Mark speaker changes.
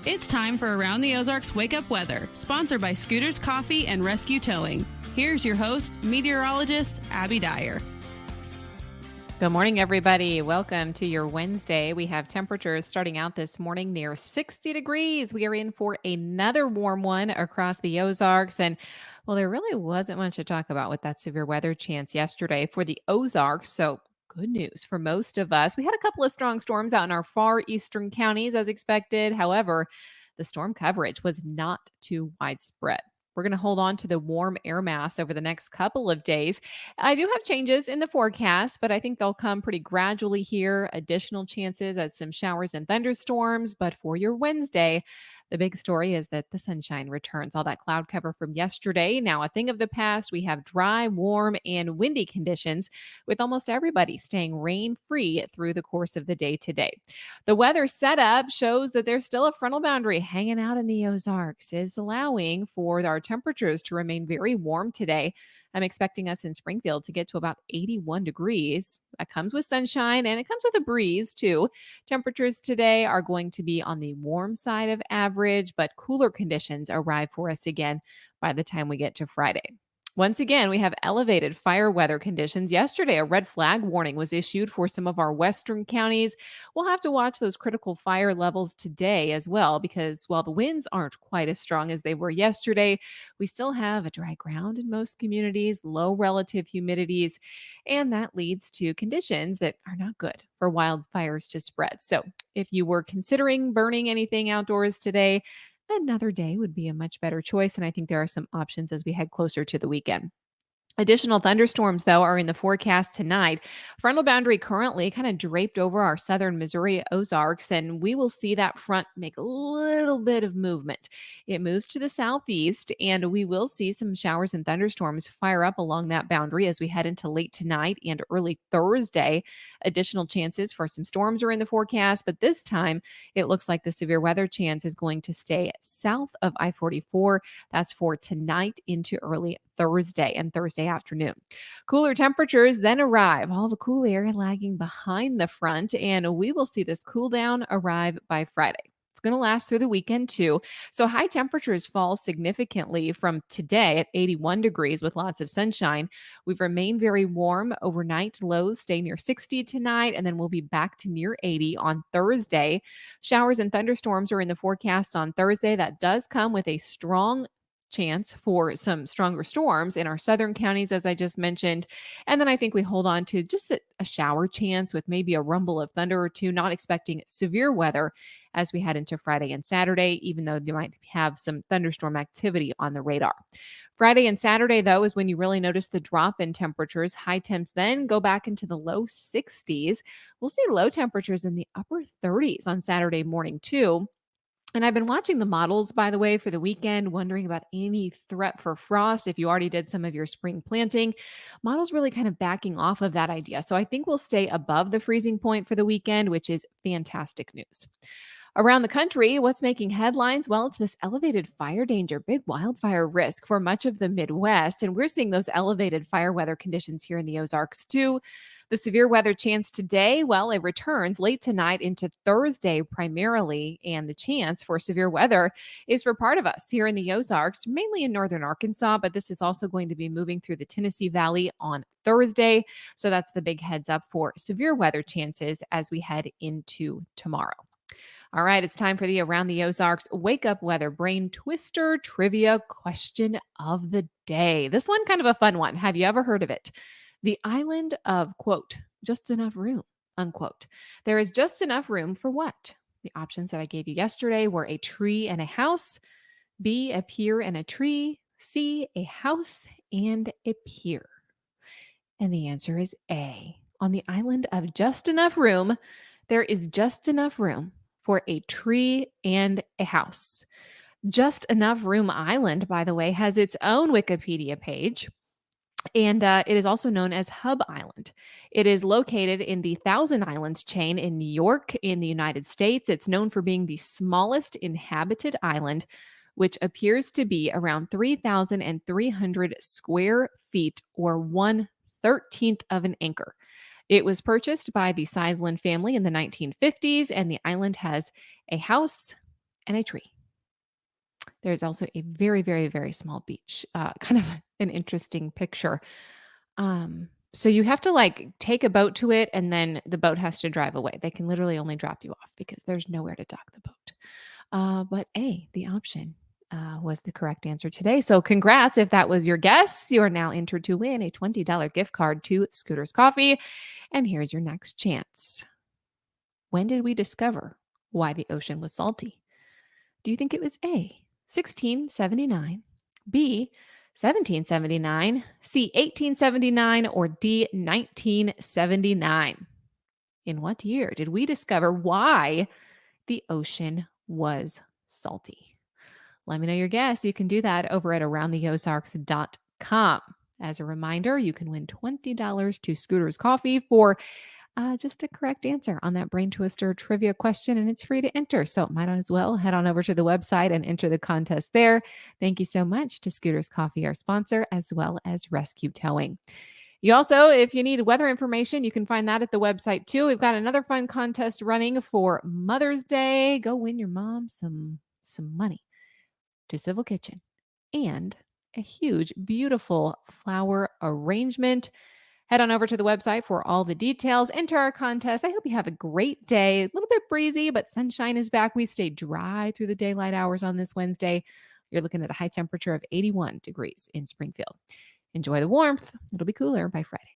Speaker 1: It's time for Around the Ozarks Wake Up Weather, sponsored by Scooters Coffee and Rescue Towing. Here's your host, meteorologist Abby Dyer.
Speaker 2: Good morning, everybody. Welcome to your Wednesday. We have temperatures starting out this morning near 60 degrees. We are in for another warm one across the Ozarks. And well, there really wasn't much to talk about with that severe weather chance yesterday for the Ozarks. So good news for most of us. We had a couple of strong storms out in our far eastern counties as expected. However, the storm coverage was not too widespread. We're going to hold on to the warm air mass over the next couple of days. I do have changes in the forecast, but I think they'll come pretty gradually here. Additional chances at some showers and thunderstorms. But for your Wednesday, the big story is that the sunshine returns. All that cloud cover from yesterday, now a thing of the past. We have dry, warm, and windy conditions, with almost everybody staying rain-free through the course of the day today. The weather setup shows that there's still a frontal boundary hanging out in the Ozarks, is allowing for our temperatures to remain very warm today. I'm expecting us in Springfield to get to about 81 degrees. That comes with sunshine and it comes with a breeze too. Temperatures today are going to be on the warm side of average, but cooler conditions arrive for us again by the time we get to Friday. Once again, we have elevated fire weather conditions. Yesterday, a red flag warning was issued for some of our western counties. We'll have to watch those critical fire levels today as well, because while the winds aren't quite as strong as they were yesterday, we still have a dry ground in most communities, low relative humidities, and that leads to conditions that are not good for wildfires to spread. So if you were considering burning anything outdoors today, another day would be a much better choice. And I think there are some options as we head closer to the weekend. Additional thunderstorms, though, are in the forecast tonight. Frontal boundary currently kind of draped over our southern Missouri Ozarks, and we will see that front make a little bit of movement. It moves to the southeast, and we will see some showers and thunderstorms fire up along that boundary as we head into late tonight and early Thursday. Additional chances for some storms are in the forecast, but this time it looks like the severe weather chance is going to stay south of I-44. That's for tonight into early Thursday and Thursday afternoon. Cooler temperatures then arrive, all the cool air lagging behind the front, and we will see this cool down arrive by Friday. It's going to last through the weekend too. So high temperatures fall significantly from today at 81 degrees with lots of sunshine. We've remained very warm overnight. Lows stay near 60 tonight, and then we'll be back to near 80 on Thursday. Showers and thunderstorms are in the forecast on Thursday. That does come with a strong chance for some stronger storms in our southern counties, as I just mentioned. And then I think we hold on to just a shower chance with maybe a rumble of thunder or two, not expecting severe weather as we head into Friday and Saturday, even though they might have some thunderstorm activity on the radar. Friday and Saturday, though, is when you really notice the drop in temperatures. High temps then go back into the low 60s. We'll see low temperatures in the upper 30s on Saturday morning, too. And I've been watching the models, by the way, for the weekend, wondering about any threat for frost. If you already did some of your spring planting, models really kind of backing off of that idea. So I think we'll stay above the freezing point for the weekend, which is fantastic news. Around the country, what's making headlines? Well, it's this elevated fire danger, big wildfire risk for much of the Midwest. And we're seeing those elevated fire weather conditions here in the Ozarks too. The severe weather chance today, well, it returns late tonight into Thursday primarily. And the chance for severe weather is for part of us here in the Ozarks, mainly in northern Arkansas. But this is also going to be moving through the Tennessee Valley on Thursday. So that's the big heads up for severe weather chances as we head into tomorrow. All right, it's time for the Around the Ozarks Wake Up Weather Brain Twister Trivia Question of the Day. This one, kind of a fun one. Have you ever heard of it? The island of, quote, just enough room, unquote. There is just enough room for what? The options that I gave you yesterday were a tree and a house, B, a pier and a tree, C, a house and a pier. And the answer is A. On the island of just enough room, there is just enough room for a tree and a house. Just Enough Room Island, by the way, has its own Wikipedia page, and it is also known as Hub Island. It is located in the Thousand Islands chain in New York in the United States. It's known for being the smallest inhabited island, which appears to be around 3,300 square feet or 1/13 of an acre. It was purchased by the Sizeland family in the 1950s, and the island has a house, and a tree. There's also a very, very, very small beach. Kind of an interesting picture. So you have to like take a boat to it, and then the boat has to drive away. They can literally only drop you off because there's nowhere to dock the boat. But A, the option, was the correct answer today. So congrats if that was your guess. You are now entered to win a $20 gift card to Scooter's Coffee. And here's your next chance. When did we discover why the ocean was salty? Do you think it was A, 1679, B, 1779, C, 1879, or D, 1979? In what year did we discover why the ocean was salty? Let me know your guess. You can do that over at aroundtheozarks.com. As a reminder, you can win $20 to Scooter's Coffee for just a correct answer on that brain twister trivia question, and it's free to enter. So might as well head on over to the website and enter the contest there. Thank you so much to Scooter's Coffee, our sponsor, as well as Rescue Towing. You also, if you need weather information, you can find that at the website too. We've got another fun contest running for Mother's Day. Go win your mom some money to Civil Kitchen and a huge, beautiful flower arrangement. Head on over to the website for all the details. Enter our contest. I hope you have a great day. A little bit breezy, but sunshine is back. We stayed dry through the daylight hours on this Wednesday. You're looking at a high temperature of 81 degrees in Springfield. Enjoy the warmth. It'll be cooler by Friday.